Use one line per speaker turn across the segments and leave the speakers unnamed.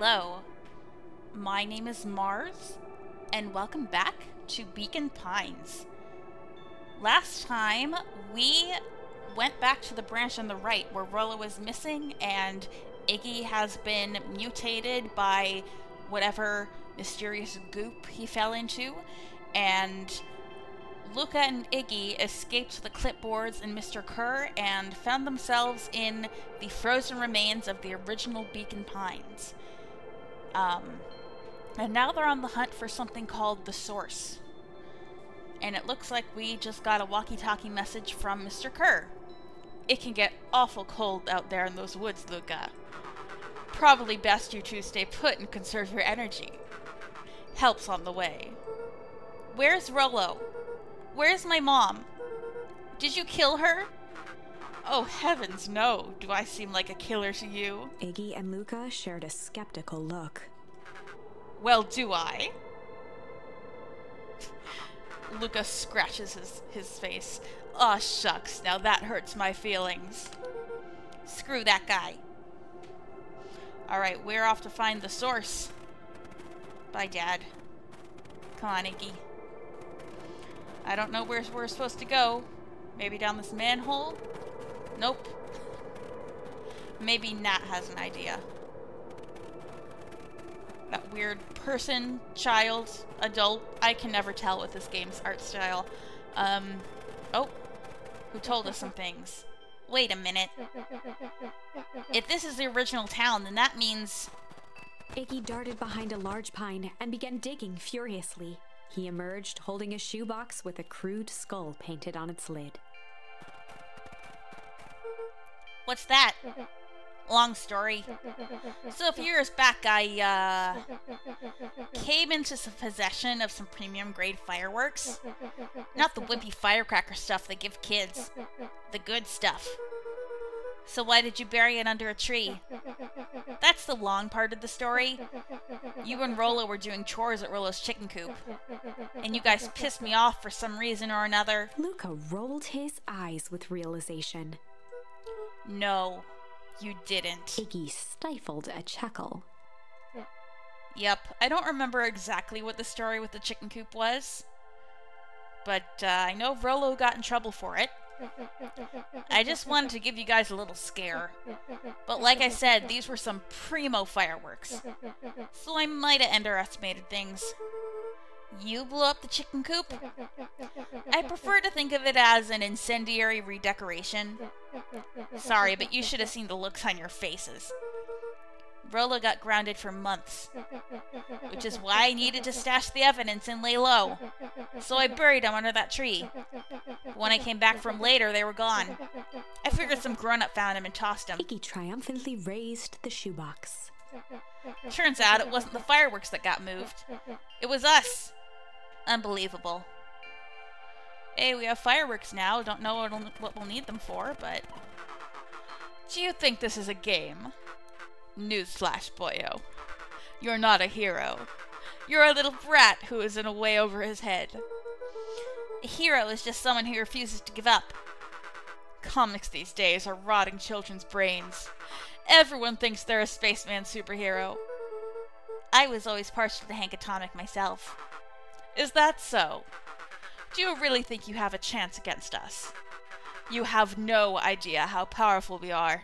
Hello, my name is Mars, and welcome back to Beacon Pines. Last time, we went back to the branch on the right where Rollo was missing, and Iggy has been mutated by whatever mysterious goop he fell into, and Luka and Iggy escaped the clipboards and Mr. Kerr and found themselves in the frozen remains of the original Beacon Pines. And now they're on the hunt for something called the Source. And it looks like we just got a walkie-talkie message from Mr. Kerr. It can get awful cold out there in those woods, Luka. Probably best you two stay put and conserve your energy. Help's on the way. Where's Rollo? Where's my mom? Did you kill her? Oh heavens, no. Do I seem like a killer to you?
Iggy and Luka shared a skeptical look.
Well, do I? Luka scratches his face. Aw, shucks, now that hurts my feelings. Screw that guy. Alright, we're off to find the Source. Bye, Dad. Come on, Iggy. I don't know where we're supposed to go. Maybe down this manhole? Nope. Maybe Nat has an idea. That weird person, child, adult. I can never tell with this game's art style. Oh. Who told us some things? Wait a minute. If this is the original town, then that means...
Iggy darted behind a large pine and began digging furiously. He emerged holding a shoebox with a crude skull painted on its lid.
What's that? Long story. So a few years back, I, came into some possession of some premium grade fireworks. Not the wimpy firecracker stuff they give kids. The good stuff. So why did you bury it under a tree? That's the long part of the story. You and Rollo were doing chores at Rollo's chicken coop. And you guys pissed me off for some reason or another.
Luka rolled his eyes with realization.
No, you didn't.
Iggy stifled a chuckle.
Yep, I don't remember exactly what the story with the chicken coop was. But I know Rollo got in trouble for it. I just wanted to give you guys a little scare. But like I said, these were some primo fireworks. So I might have underestimated things. You blew up the chicken coop? I prefer to think of it as an incendiary redecoration. Sorry, but you should have seen the looks on your faces. Rollo got grounded for months, which is why I needed to stash the evidence and lay low. So I buried him under that tree. When I came back from later, they were gone. I figured some grown-up found him and tossed him.
Iggy triumphantly raised the shoebox.
Turns out it wasn't the fireworks that got moved. It was us. Unbelievable. Hey, we have fireworks now. Don't know what we'll need them for, but... Do you think this is a game? Newsflash, boyo. You're not a hero. You're a little brat who is in a way over his head. A hero is just someone who refuses to give up. Comics these days are rotting children's brains. Everyone thinks they're a spaceman superhero. I was always partial to Hank Atomic myself. Is that so? Do you really think you have a chance against us? You have no idea how powerful we are.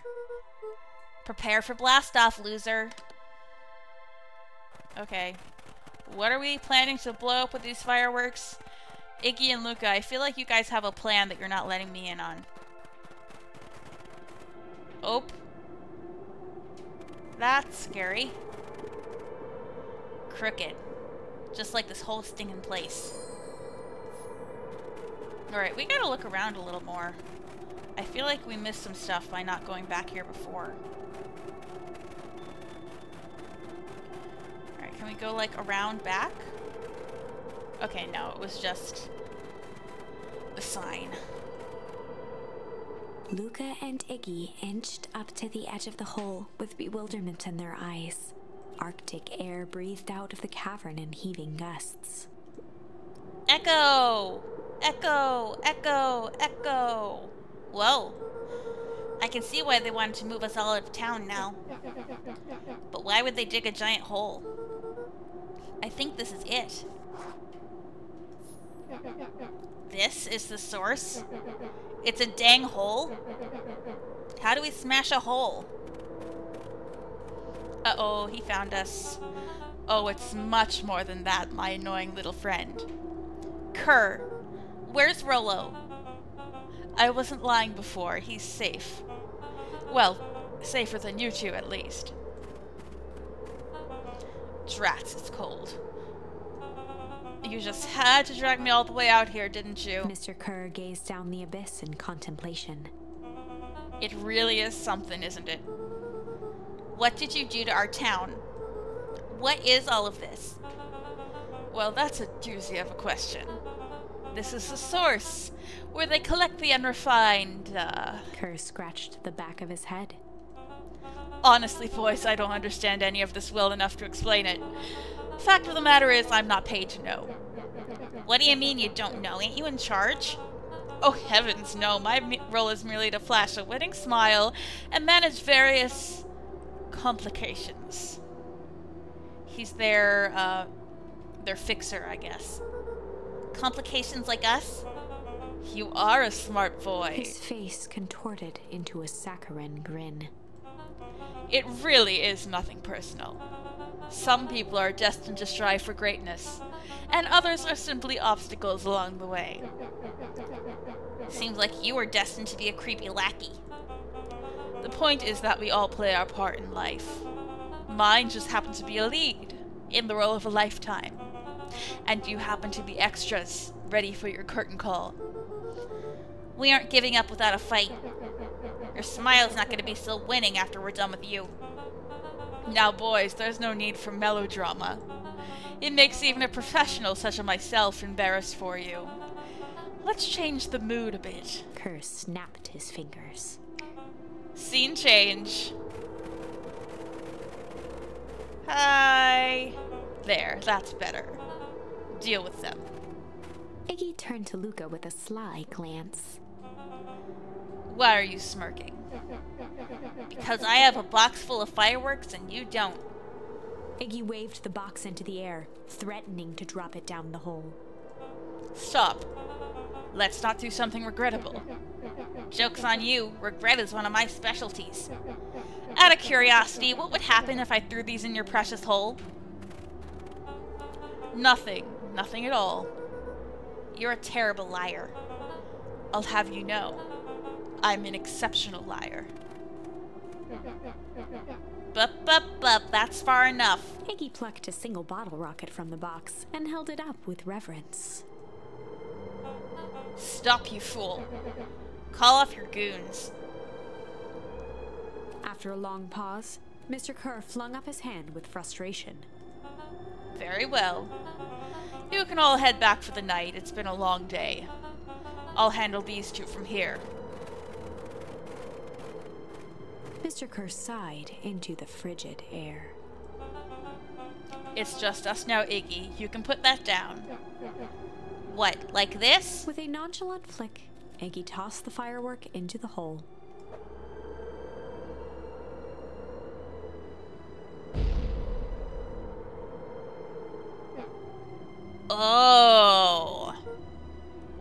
Prepare for blast-off, loser. Okay. What are we planning to blow up with these fireworks? Iggy and Luka, I feel like you guys have a plan that you're not letting me in on. Oh. That's scary. Crooked. Just like this whole stinking place. Alright, we gotta look around a little more. I feel like we missed some stuff by not going back here before. Alright, can we go, like, around back? Okay, no, it was just the sign.
Luka and Iggy inched up to the edge of the hole with bewilderment in their eyes. Arctic air breathed out of the cavern in heaving gusts.
Echo! Echo! Echo! Echo! Whoa. I can see why they wanted to move us all out of town now. But Why would they dig a giant hole? I think this is it. This is the source? It's a dang hole? How do we smash a hole? Uh-oh, he found us. Oh, it's much more than that, my annoying little friend. Kerr, where's Rollo? I wasn't lying before. He's safe. Well, safer than you two, at least. Drats, it's cold. You just had to drag me all the way out here, didn't you?
Mr. Kerr gazed down the abyss in contemplation.
It really is something, isn't it? What did you do to our town? What is all of this? Well, that's a doozy of a question. This is the source, where they collect the unrefined,
Kerr scratched the back of his head.
Honestly, boys, I don't understand any of this well enough to explain it. Fact of the matter is, I'm not paid to know. What do you mean you don't know? Ain't you in charge? Oh heavens, no. My role is merely to flash a winning smile and manage various complications. He's their fixer, I guess. Complications like us? You are a smart boy.
His face contorted into a saccharine grin.
It really is nothing personal. Some people are destined to strive for greatness, and others are simply obstacles along the way. Seems like you were destined to be a creepy lackey. The point is that we all play our part in life. Mine just happened to be a lead, in the role of a lifetime. And you happen to be extras, ready for your curtain call. We aren't giving up without a fight. Your smile's not going to be so winning after we're done with you. Now, boys, there's no need for melodrama. It makes even a professional such as myself embarrassed for you. Let's change the mood a bit.
Kerr snapped his fingers.
Scene change. Hi. There, that's better. Deal with them.
Iggy turned to Luka with a sly glance.
Why are you smirking? Because I have a box full of fireworks and you don't.
Iggy waved the box into the air, threatening to drop it down the hole.
Stop. Let's not do something regrettable. Joke's on you. Regret is one of my specialties. Out of curiosity, what would happen if I threw these in your precious hole? Nothing. Nothing at all. You're a terrible liar. I'll have you know, I'm an exceptional liar. Bup, that's far enough.
Iggy plucked a single bottle rocket from the box and held it up with reverence.
Stop, you fool. Call off your goons.
After a long pause, Mr. Kerr flung up his hand with frustration.
Very well. You can all head back for the night. It's been a long day. I'll handle these two from here.
Mr. Kerr sighed into the frigid air.
It's just us now, Iggy. You can put that down. What, like this?
With a nonchalant flick, Iggy tossed the firework into the hole.
Oh.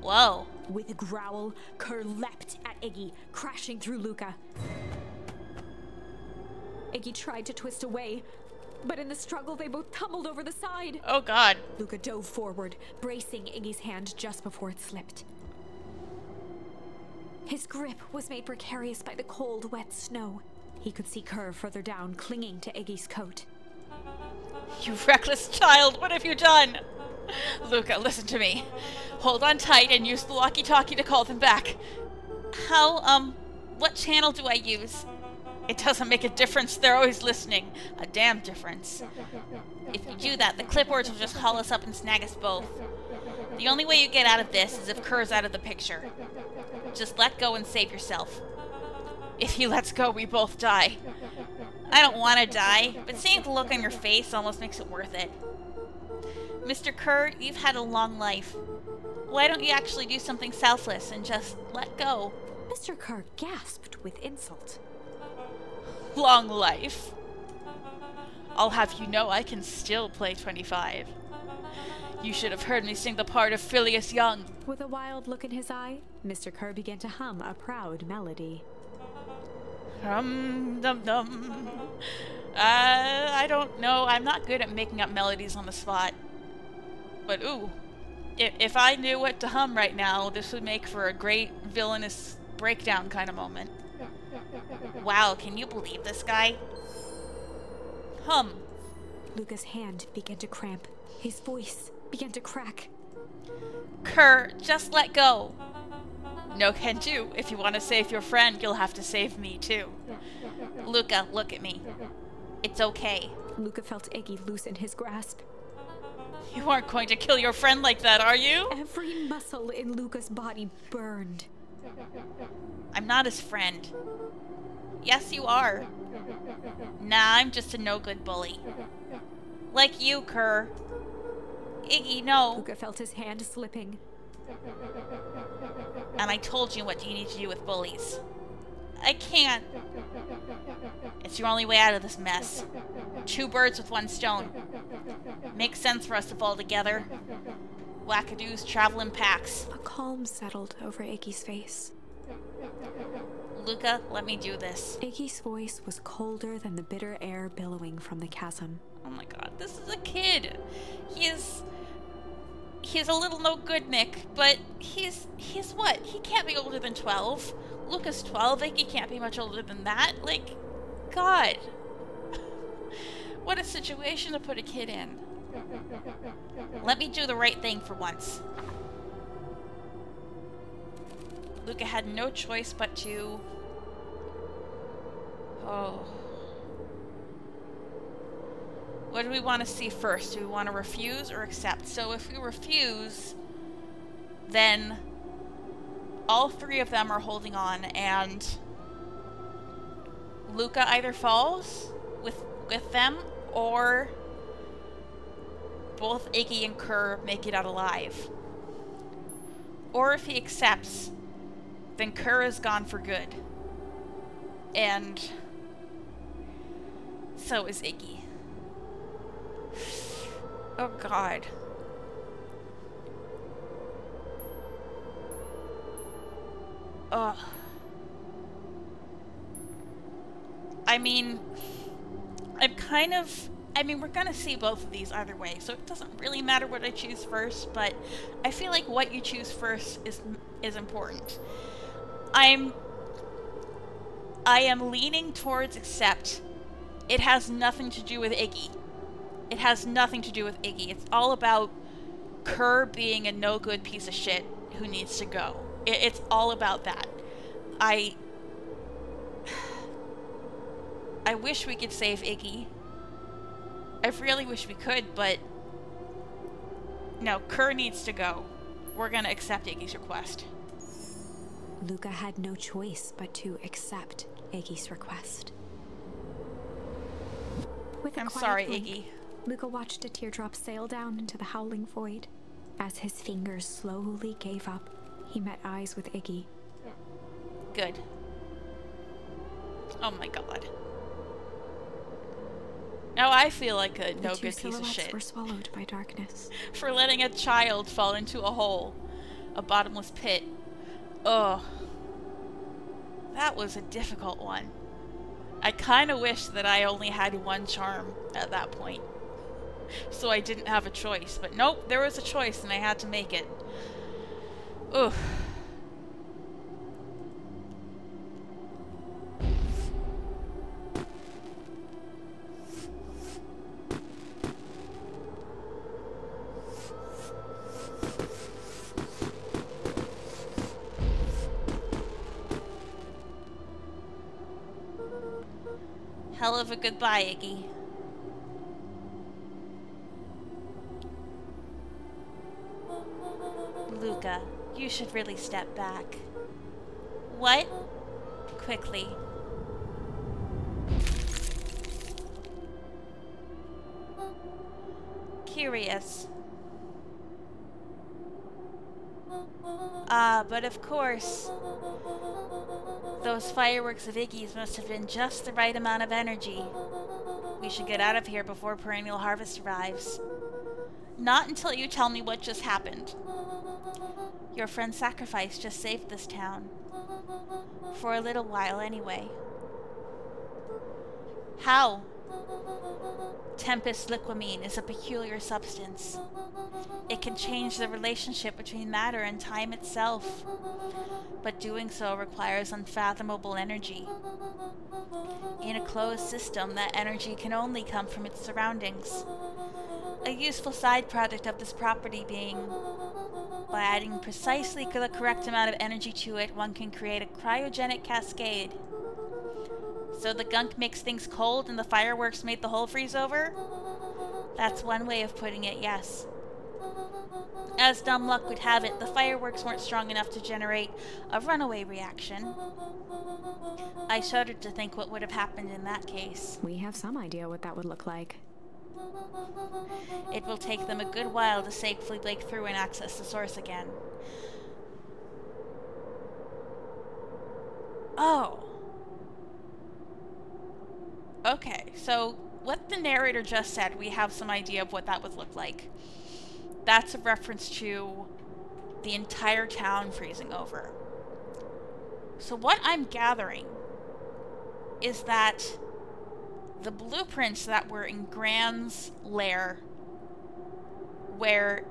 Whoa.
With a growl, Kerr leapt at Iggy, crashing through Luka. Iggy tried to twist away, but in the struggle they both tumbled over the side.
Oh god.
Luka dove forward, bracing Iggy's hand just before it slipped. His grip was made precarious by the cold, wet snow. He could see Kerr further down, clinging to Iggy's coat.
You reckless child, what have you done? Luka, listen to me. Hold on tight and use the walkie-talkie to call them back. How, what channel do I use? It doesn't make a difference, they're always listening. A damn difference. If you do that, the clipboards will just haul us up and snag us both. The only way you get out of this is if Kerr's out of the picture. Just let go and save yourself. If he lets go, we both die. I don't want to die, but seeing the look on your face almost makes it worth it. Mr. Kerr, you've had a long life. Why don't you actually do something selfless and just let go?
Mr. Kerr gasped with insult.
Long life? I'll have you know I can still play 25. You should have heard me sing the part of Phileas Young.
With a wild look in his eye, Mr. Kerr began to hum a proud melody.
Dum-dum. I don't know. I'm not good at making up melodies on the spot. But ooh, if I knew what to hum right now, this would make for a great villainous breakdown kind of moment. Wow, can you believe this guy? Hum.
Luka's hand began to cramp. His voice began to crack.
Kerr, just let go. No can do. If you want to save your friend, you'll have to save me too. Luka, look at me. It's okay.
Luka felt Iggy loosen his grasp.
You aren't going to kill your friend like that, are you?
Every muscle in Luka's body burned.
I'm not his friend. Yes, you are. Nah, I'm just a no-good bully. Like you, Kerr. Iggy, no.
Luka felt his hand slipping.
And I told you what you need to do with bullies. I can't. It's your only way out of this mess. 2 birds with 1 stone. Makes sense for us to fall together. Wackadoos travel in packs.
A calm settled over Iggy's face.
Luka, let me do this.
Iggy's voice was colder than the bitter air billowing from the chasm.
Oh my god, this is a kid. He's a little no good, Nick, but he's what? He can't be older than 12. Luka's 12, Iggy can't be much older than that. Like, God. What a situation to put a kid in. Let me do the right thing for once. Luka had no choice but to... Oh. What do we want to see first? Do we want to refuse or accept? So if we refuse, then all 3 of them are holding on, and Luka either falls with them, or both Iggy and Kerr make it out alive. Or if he accepts, then Kerr is gone for good. And so is Iggy. Oh God. Ugh. I mean, we're gonna see both of these either way, so it doesn't really matter what I choose first, but I feel like what you choose first is important. I am leaning towards accept. It has nothing to do with Iggy. It has nothing to do with Iggy. It's all about Kerr being a no-good piece of shit who needs to go. It's all about that. I wish we could save Iggy. I really wish we could, but no, Kerr needs to go. We're gonna accept Iggy's request.
Luka had no choice but to accept Iggy's request. With a
I'm
quiet
sorry,
blink,
Iggy.
Luka watched a teardrop sail down into the howling void. As his fingers slowly gave up, he met eyes with Iggy.
Good. Oh my God. Now I feel like a no good piece of shit
were swallowed by darkness.
for letting a child fall into a hole, a bottomless pit. Ugh. That was a difficult one. I kind of wish that I only had 1 charm at that point, so I didn't have a choice. But nope, there was a choice and I had to make it. Ugh. Hell of a goodbye, Iggy. Luka, you should really step back. What? Quickly. Curious. But of course, those fireworks of Iggy's must have been just the right amount of energy. We should get out of here before perennial harvest arrives. Not until you tell me what just happened. Your friend's sacrifice just saved this town. For a little while, anyway. How? Tempest liquamine is a peculiar substance. It can change the relationship between matter and time itself, but doing so requires unfathomable energy. In a closed system, that energy can only come from its surroundings. A useful side product of this property being, by adding precisely the correct amount of energy to it, one can create a cryogenic cascade. So the gunk makes things cold and the fireworks made the hole freeze over? That's one way of putting it, yes. As dumb luck would have it, the fireworks weren't strong enough to generate a runaway reaction. I shuddered to think what would have happened in that case.
We have some idea what that would look like.
It will take them a good while to safely break through and access the source again. Oh. Okay, so what the narrator just said, we have some idea of what that would look like. That's a reference to the entire town freezing over. So what I'm gathering is that the blueprints that were in Gran's lair, where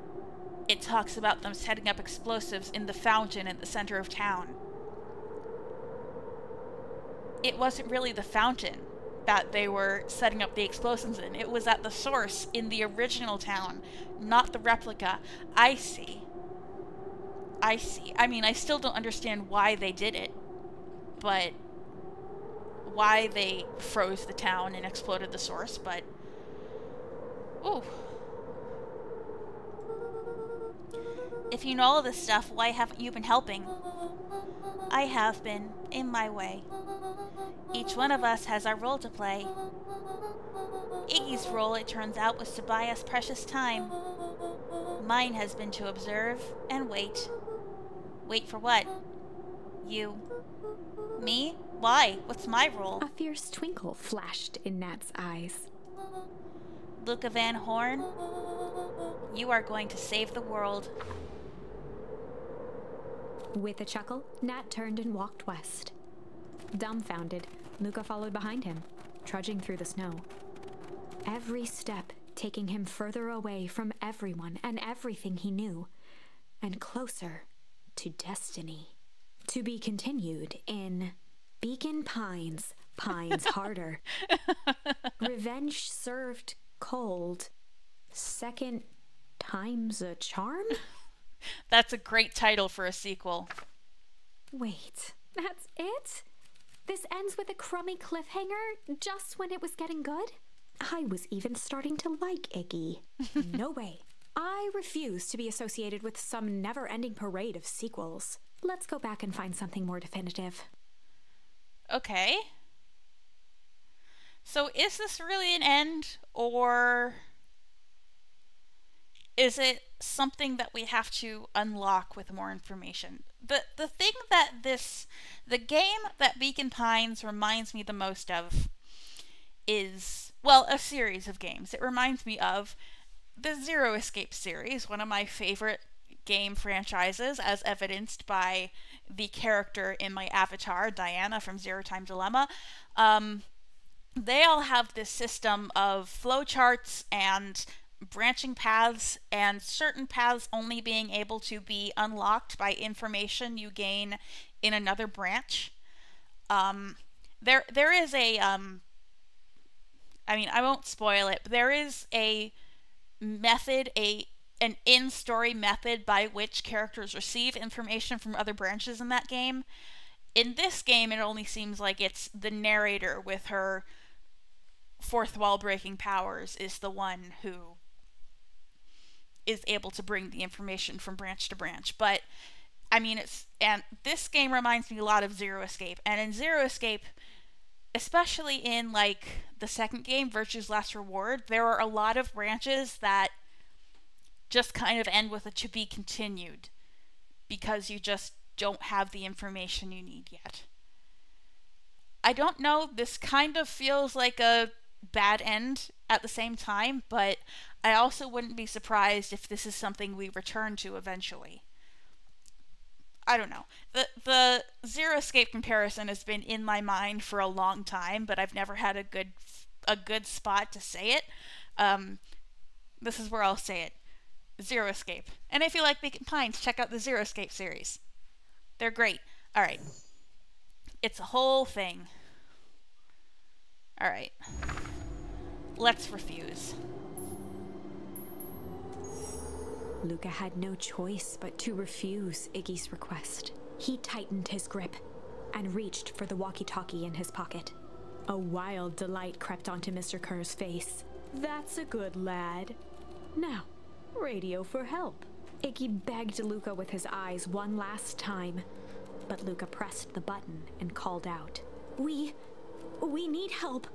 it talks about them setting up explosives in the fountain in the center of town, it wasn't really the fountain that they were setting up the explosives in. It was at the source in the original town, not the replica. I see. I mean, I still don't understand why they did it, but why they froze the town and exploded the source, but ooh. If you know all this stuff, why haven't you been helping? I have been, in my way. Each one of us has our role to play. Iggy's role, it turns out, was to buy us precious time. Mine has been to observe and wait. Wait for what? You. Me? Why? What's my role?
A fierce twinkle flashed in Nat's eyes.
Luka Van Horn, you are going to save the world.
With a chuckle, Nat turned and walked west. Dumbfounded, Luka followed behind him, trudging through the snow. Every step taking him further away from everyone and everything he knew, and closer to destiny. To be continued in Beacon Pines, Pines Harder. Revenge served cold. Second time's a charm?
That's a great title for a sequel.
Wait, that's it? This ends with a crummy cliffhanger just when it was getting good? I was even starting to like Iggy. No way. I refuse to be associated with some never-ending parade of sequels. Let's go back and find something more definitive.
Okay. So is this really an end, or is it something that we have to unlock with more information? The thing that the game that Beacon Pines reminds me the most of is, well, a series of games. It reminds me of the Zero Escape series, one of my favorite game franchises, as evidenced by the character in my avatar, Diana from Zero Time Dilemma. They all have this system of flowcharts and branching paths, and certain paths only being able to be unlocked by information you gain in another branch. There is a I mean, I won't spoil it, but there is a method, an in-story method by which characters receive information from other branches in that game. In this game, it only seems like it's the narrator with her fourth wall breaking powers is the one who is able to bring the information from branch to branch. But I mean, and this game reminds me a lot of Zero Escape. And in Zero Escape, especially in like the second game, Virtue's Last Reward, there are a lot of branches that just kind of end with a to be continued because you just don't have the information you need yet. I don't know, this kind of feels like a bad end at the same time, but I also wouldn't be surprised if this is something we return to eventually. I don't know. The Zero Escape comparison has been in my mind for a long time, but I've never had a good spot to say it. This is where I'll say it. Zero Escape. And if you like Beacon Pines, check out the Zero Escape series. They're great. Alright. It's a whole thing. Alright. Let's refuse.
Luka had no choice but to refuse Iggy's request. He tightened his grip and reached for the walkie-talkie in his pocket. A wild delight crept onto Mr. Kerr's face. That's a good lad. Now, radio for help. Iggy begged Luka with his eyes one last time, but Luka pressed the button and called out. We need help.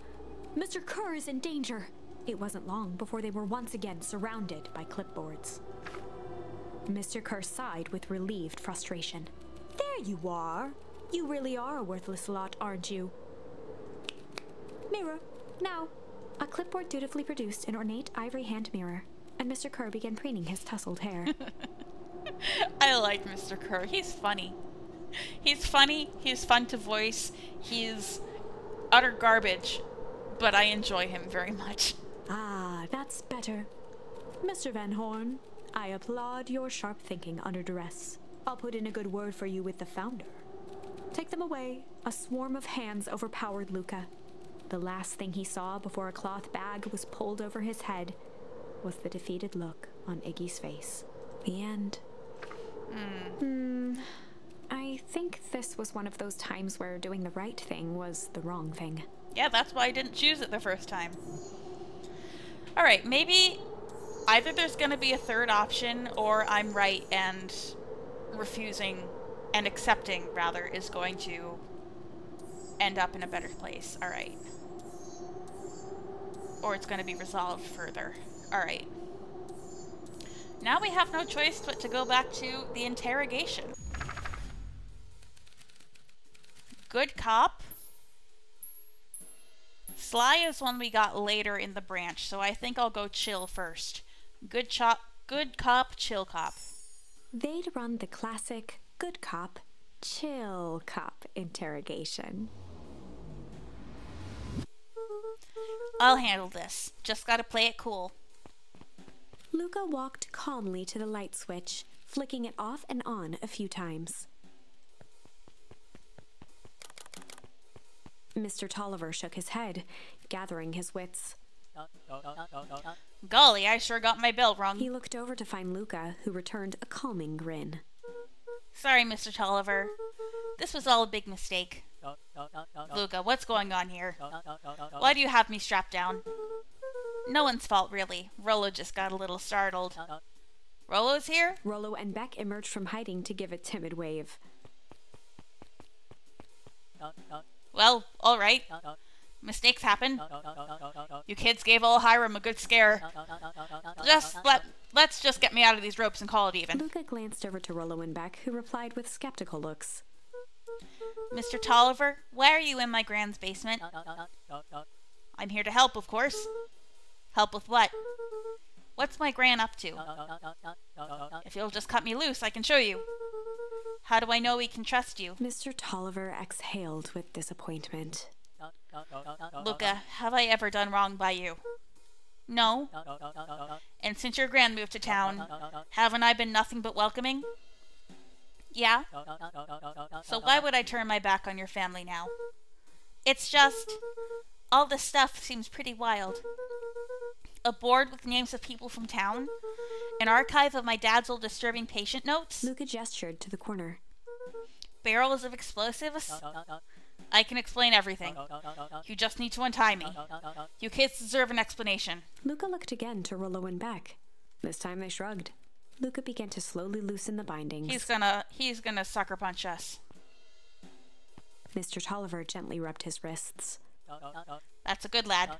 Mr. Kerr is in danger. It wasn't long before they were once again surrounded by clipboards. Mr. Kerr sighed with relieved frustration. There you are. You really are a worthless lot, aren't you? Mirror, now. A clipboard dutifully produced an ornate ivory hand mirror, and Mr. Kerr began preening his tousled hair.
I like Mr. Kerr. He's funny. He's funny, he's fun to voice, he's utter garbage, but I enjoy him very much.
Ah, that's better. Mr. Van Horn, I applaud your sharp thinking under duress. I'll put in a good word for you with the founder. Take them away. A swarm of hands overpowered Luka. The last thing he saw before a cloth bag was pulled over his head was the defeated look on Iggy's face. The end. I think this was one of those times where doing the right thing was the wrong thing.
Yeah, that's why I didn't choose it the first time. Alright, maybe either there's gonna be a third option, or I'm right and refusing and accepting, rather, is going to end up in a better place. Alright. Or it's going to be resolved further. Alright. Now we have no choice but to go back to the interrogation. Good cop. Sly is one we got later in the branch, so I think I'll go chill first. Good cop, chill cop.
They'd run the classic good cop, chill cop interrogation.
I'll handle this. Just gotta play it cool.
Luka walked calmly to the light switch, flicking it off and on a few times. Mr. Tolliver shook his head, gathering his wits.
Golly, I sure got my bell rung.
He looked over to find Luka, who returned a calming grin.
Sorry, Mr. Tolliver. This was all a big mistake. Luka, what's going on here? Why do you have me strapped down? No one's fault, really. Rollo just got a little startled. Rollo's here?
Rollo and Beck emerged from hiding to give a timid wave.
Well, alright. Mistakes happen. You kids gave old Hiram a good scare. Let's just get me out of these ropes and call it even.
Luka glanced over to Rollo and Beck, who replied with skeptical looks.
Mr. Tolliver, why are you in my grand's basement? I'm here to help, of course. Help with what? What's my gran up to? If you'll just cut me loose, I can show you. How do I know we can trust you?
Mr. Tolliver exhaled with disappointment.
Luka, have I ever done wrong by you? No. And since your gran moved to town, haven't I been nothing but welcoming? Yeah? So why would I turn my back on your family now? It's just, all this stuff seems pretty wild. A board with names of people from town? An archive of my dad's old disturbing patient notes?
Luka gestured to the corner.
Barrels of explosives? I can explain everything. You just need to untie me. You kids deserve an explanation.
Luka looked again to Rollo and Beck. This time they shrugged. Luka began to slowly loosen the bindings.
He's gonna sucker punch us.
Mr. Tolliver gently rubbed his wrists.
That's a good lad.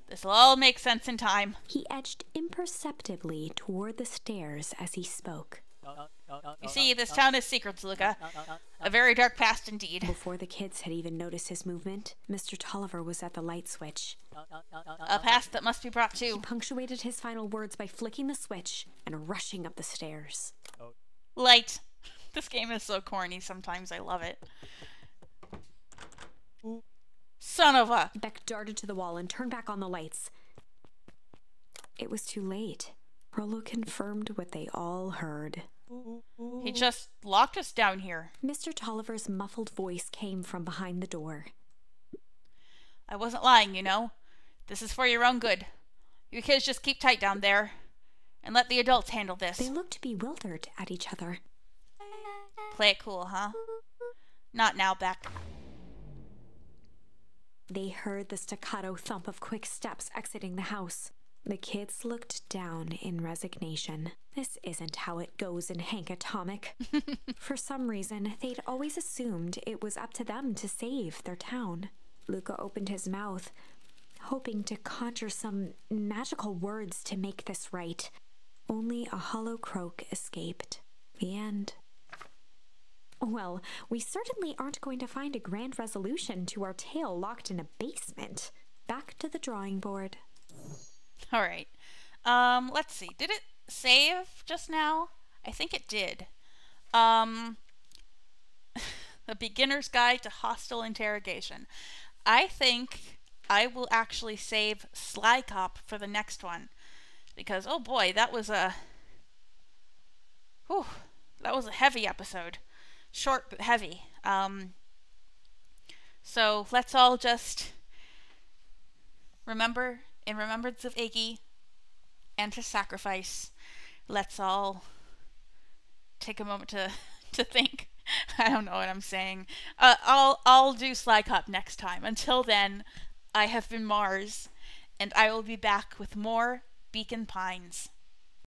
This'll all make sense in time.
He edged imperceptibly toward the stairs as he spoke.
You see, this town is secrets, Luka. A very dark past indeed.
Before the kids had even noticed his movement, Mr. Tolliver was at the light switch.
A past that must be brought
He
to.
punctuated his final words by flicking the switch and rushing up the stairs.
Light. This game is so corny sometimes. I love it. Son of a...
Beck darted to the wall and turned back on the lights. It was too late. Rollo confirmed what they all heard.
He just locked us down here.
Mr. Tolliver's muffled voice came from behind the door.
I wasn't lying, you know. This is for your own good. You kids just keep tight down there. And let the adults handle this.
They looked bewildered at each other.
Play it cool, huh? Not now, Beck.
They heard the staccato thump of quick steps exiting the house. The kids looked down in resignation. This isn't how it goes in Hank Atomic. For some reason, they'd always assumed it was up to them to save their town. Luka opened his mouth, hoping to conjure some magical words to make this right. Only a hollow croak escaped. The end. Well, we certainly aren't going to find a grand resolution to our tale locked in a basement. Back to the drawing board.
Alright. Let's see. Did it save just now? I think it did. A beginner's guide to hostile interrogation. I think I will actually save Sly Cop for the next one. Because, oh boy, that was a... Whew, that was a heavy episode. Short but heavy. So let's all just remember, in remembrance of Iggy and his sacrifice, let's all take a moment to think. I don't know what I'm saying. I'll do Sly Cop next time. Until then, I have been Mars, and I will be back with more Beacon Pines.